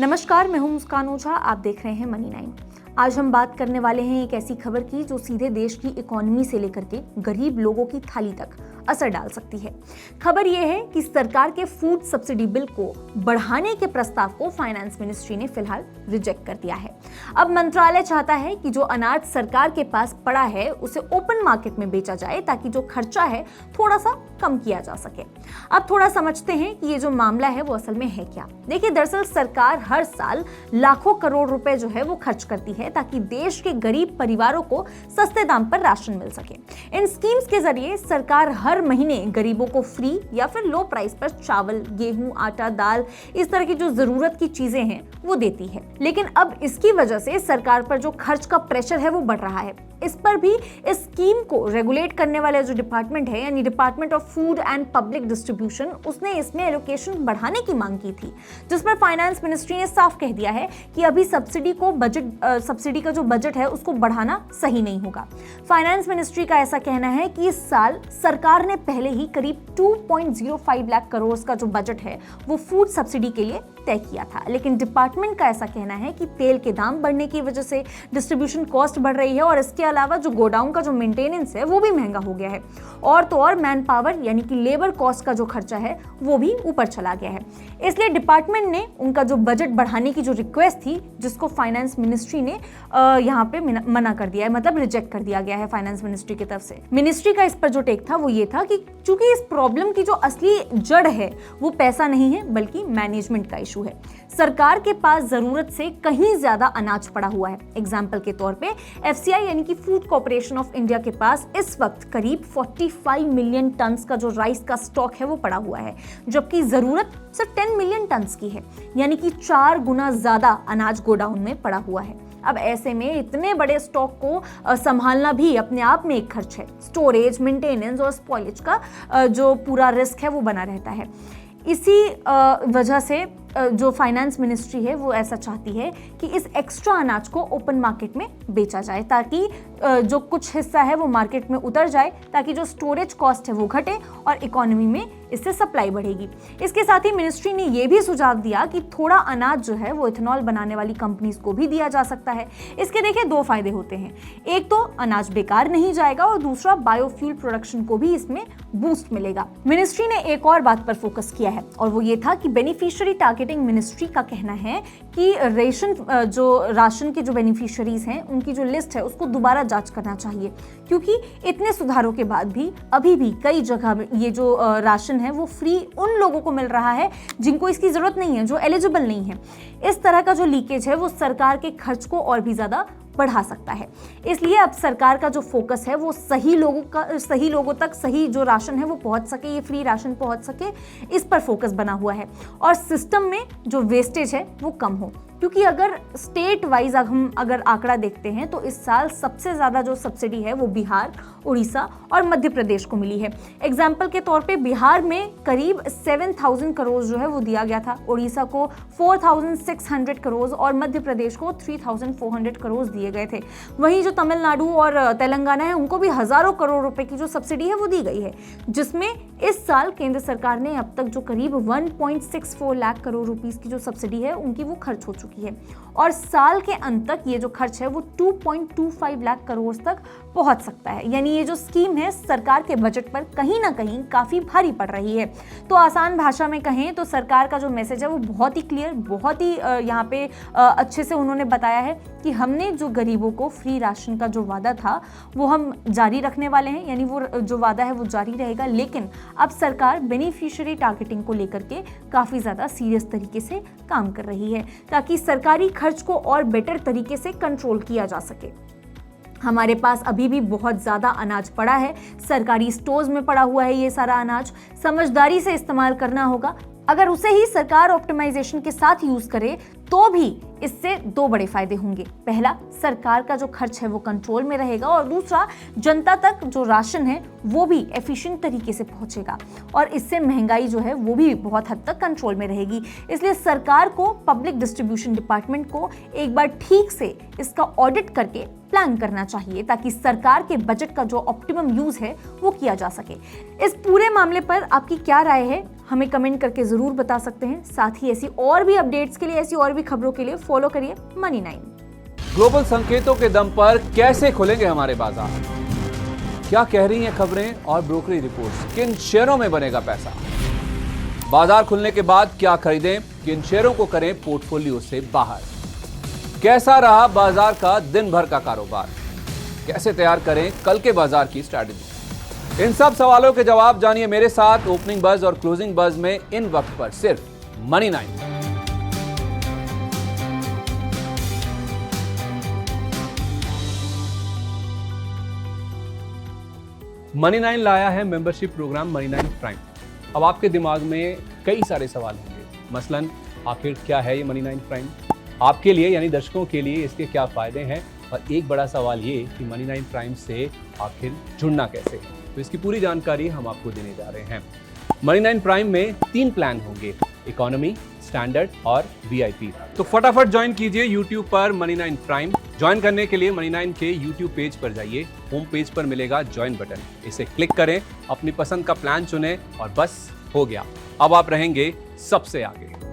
नमस्कार, मैं हूं मुस्कान ओझा। आप देख रहे हैं मनी 9। आज हम बात करने वाले हैं एक ऐसी खबर की जो सीधे देश की इकोनॉमी से लेकर के गरीब लोगों की थाली तक असर डाल सकती है। खबर यह है कि सरकार के फूड सब्सिडी बिल को बढ़ाने के प्रस्ताव को फाइनेंस मिनिस्ट्री ने फिलहाल रिजेक्ट कर दिया है। अब मंत्रालय चाहता है कि जो अनाज सरकार के पास पड़ा है उसे ओपन मार्केट में बेचा जाए ताकि जो खर्चा है थोड़ा सा कम किया जा सके। अब थोड़ा समझते हैं कि ये जो मामला है वो असल में है क्या। देखिए, दरअसल सरकार हर साल लाखों करोड़ रुपए जो है वो खर्च करती है ताकि देश के गरीब परिवारों को सस्ते दाम पर राशन मिल सके। इन स्कीम्स के जरिए सरकार हर महीने गरीबों को फ्री या फिर लो प्राइस पर चावल, गेहूं, आटा, दाल, इस तरह की जो जरूरत की चीजें हैं वो देती है। लेकिन अब इसकी वजह से सरकार पर जो खर्च का प्रेशर है वो बढ़ रहा है। इस पर भी इस स्कीम को रेगुलेट करने वाला जो डिपार्टमेंट है यानी department of food and public distribution, उसने इसमें एलोकेशन बढ़ाने की मांग की थी, जिस पर फाइनेंस मिनिस्ट्री ने साफ कह दिया है कि अभी सब्सिडी का जो बजट है उसको बढ़ाना सही नहीं होगा। फाइनेंस मिनिस्ट्री का ऐसा कहना है कि इस साल सरकार ने पहले ही करीब 2.05 लाख करोड़ का जो बजट है वो फूड सब्सिडी के लिए तय किया था। लेकिन डिपार्टमेंट का ऐसा कहना है कि तेल के दाम बढ़ने की वजह से डिस्ट्रीब्यूशन कॉस्ट बढ़ रही है और इसके अलावा जो गोडाउन का जो मेंटेनेंस है वो भी महंगा हो गया है और तो और मैन पावर यानी कि लेबर कॉस्ट का जो खर्चा है वो भी ऊपर चला गया है। इसलिए डिपार्टमेंट ने उनका जो बजट बढ़ाने की जो रिक्वेस्ट थी, जिसको फाइनेंस मिनिस्ट्री ने यहाँ पे मना कर दिया है, मतलब रिजेक्ट कर दिया गया है फाइनेंस मिनिस्ट्री की तरफ से। मिनिस्ट्री का इस पर जो टेक था वो ये था कि चूंकि इस प्रॉब्लम की जो असली जड़ है वो पैसा नहीं है बल्कि मैनेजमेंट का इशू है। सरकार के पास जरूरत से कहीं ज्यादा अनाज पड़ा हुआ है। एग्जाम्पल के तौर पे एफसीआई यानी कि फूड कॉर्पोरेशन ऑफ इंडिया के पास इस वक्त करीब 45 मिलियन टन का जो राइस का स्टॉक है वो पड़ा हुआ है, जबकि जरूरत सिर्फ 10 मिलियन टन की है, यानी कि 4 गुना ज्यादा अनाज गोडाउन में पड़ा हुआ है। अब ऐसे में इतने बड़े स्टॉक को संभालना भी अपने आप में एक खर्च है। स्टोरेज, मेंटेनेंस और स्पॉइलेज का जो पूरा रिस्क है वो बना रहता है। इसी वजह से जो फाइनेंस मिनिस्ट्री है वो ऐसा चाहती है कि इस एक्स्ट्रा अनाज को ओपन मार्केट में बेचा जाए ताकि जो कुछ हिस्सा है वो मार्केट में उतर जाए, ताकि जो स्टोरेज कॉस्ट है वो घटे और इकोनॉमी में इससे सप्लाई बढ़ेगी। इसके साथ ही मिनिस्ट्री ने ये भी सुझाव दिया कि थोड़ा अनाज जो है वो इथेनॉल बनाने वाली कंपनीज को भी दिया जा सकता है। इसके देखिए 2 फायदे होते हैं, एक तो अनाज बेकार नहीं जाएगा और दूसरा बायोफ्यूल प्रोडक्शन को भी इसमें बूस्ट मिलेगा। मिनिस्ट्री ने एक और बात पर फोकस किया है और वो ये था कि बेनिफिशियरी टारगेटिंग मिनिस्ट्री का कहना है कि राशन के जो बेनिफिशियरीज हैं उनकी जो लिस्ट है उसको दोबारा जांच करना चाहिए, क्योंकि इतने सुधारों के बाद भी अभी भी कई जगह ये जो राशन है वो फ्री उन लोगों को मिल रहा है जिनको इसकी जरूरत नहीं है, जो एलिजिबल नहीं है। इस तरह का जो लीकेज है वो सरकार के खर्च को और भी ज्यादा बढ़ा सकता है। इसलिए अब सरकार का जो फोकस है वो सही लोगों तक सही जो राशन है वो पहुंच सके, ये फ्री राशन पहुंच सके, इस पर फोकस बना हुआ है और सिस्टम में जो वेस्टेज है वो कम हो। क्योंकि अगर स्टेट वाइज हम अगर आंकड़ा देखते हैं तो इस साल सबसे ज्यादा जो सब्सिडी है वो बिहार, उड़ीसा और मध्य प्रदेश को मिली है। एग्जाम्पल के तौर पे बिहार में करीब 7,000 करोड़ जो है वो दिया गया था, उड़ीसा को 4,600 करोड़ और मध्य प्रदेश को 3,400 करोड़ दिए गए थे। वहीं जो तमिलनाडु और तेलंगाना है उनको भी हजारों करोड़ रुपए की जो सब्सिडी है वो दी गई है, जिसमें इस साल केंद्र सरकार ने अब तक जो करीब 1.64 लाख करोड़ रुपीस की जो सब्सिडी है उनकी वो खर्च हो चुकी है और साल के अंत तक ये जो खर्च है वो 2.25 लाख करोड़ तक पहुंच सकता है। यानी ये जो स्कीम है सरकार के बजट पर कहीं ना कहीं काफी भारी पड़ रही है। तो आसान भाषा में कहें तो सरकार का जो मैसेज है वो बहुत ही क्लियर, बहुत ही यहाँ पे अच्छे से उन्होंने बताया है कि हमने जो गरीबों को फ्री राशन का जो वादा था वो हम जारी रखने वाले हैं, यानी वो जो वादा है वो जारी रहेगा। लेकिन अब सरकार बेनिफिशियरी टारगेटिंग को लेकर के काफी ज्यादा सीरियस तरीके से काम कर रही है ताकि सरकारी खर्च को और बेटर तरीके से कंट्रोल किया जा सके। हमारे पास अभी भी बहुत ज़्यादा अनाज पड़ा है, सरकारी स्टोर्स में पड़ा हुआ है ये सारा अनाज, समझदारी से इस्तेमाल करना होगा। अगर उसे ही सरकार ऑप्टिमाइजेशन के साथ यूज करे तो भी इससे 2 बड़े फायदे होंगे। पहला, सरकार का जो खर्च है वो कंट्रोल में रहेगा और दूसरा, जनता तक जो राशन है वो भी एफिशिएंट तरीके से पहुंचेगा और इससे महंगाई जो है वो भी बहुत हद तक कंट्रोल में रहेगी। इसलिए सरकार को पब्लिक डिस्ट्रीब्यूशन डिपार्टमेंट को एक बार ठीक से इसका ऑडिट करके प्लान करना चाहिए ताकि सरकार के बजट का जो ऑप्टिमम यूज है वो किया जा सके। इस पूरे मामले पर आपकी क्या राय है हमें कमेंट करके जरूर बता सकते हैं। साथ ही ऐसी और भी अपडेट्स के लिए, ऐसी और भी खबरों के लिए फॉलो करिए मनी9। ग्लोबल संकेतों के दम पर कैसे खुलेंगे हमारे बाजार, क्या कह रही हैं खबरें और ब्रोकरेज रिपोर्ट्स, किन शेयरों में बनेगा पैसा, बाजार खुलने के बाद क्या खरीदें, किन शेयरों को करें पोर्टफोलियो से बाहर, कैसा रहा बाजार का दिन भर का कारोबार, कैसे तैयार करें कल के बाजार की स्ट्रैटेजी। इन सब सवालों के जवाब जानिए मेरे साथ ओपनिंग बज और क्लोजिंग बज में इन वक्त पर सिर्फ मनी9। मनी9 लाया है मेंबरशिप प्रोग्राम मनी9 प्राइम। अब आपके दिमाग में कई सारे सवाल होंगे, मसलन आखिर क्या है ये मनी9 प्राइम, आपके लिए यानी दर्शकों के लिए इसके क्या फायदे हैं, और एक बड़ा सवाल ये कि मनी9 प्राइम से आखिर जुड़ना कैसे है। तो इसकी पूरी जानकारी हम आपको देने जा रहे हैं। मनी9 प्राइम में 3 प्लान होंगे, इकोनॉमी, स्टैंडर्ड और VIP। तो फटाफट ज्वाइन कीजिए YouTube पर मनी9 प्राइम। ज्वाइन करने के लिए मनी9 के YouTube पेज पर जाइए, होम पेज पर मिलेगा ज्वाइन बटन, इसे क्लिक करें, अपनी पसंद का प्लान चुनें और बस हो गया, अब आप रहेंगे सबसे आगे।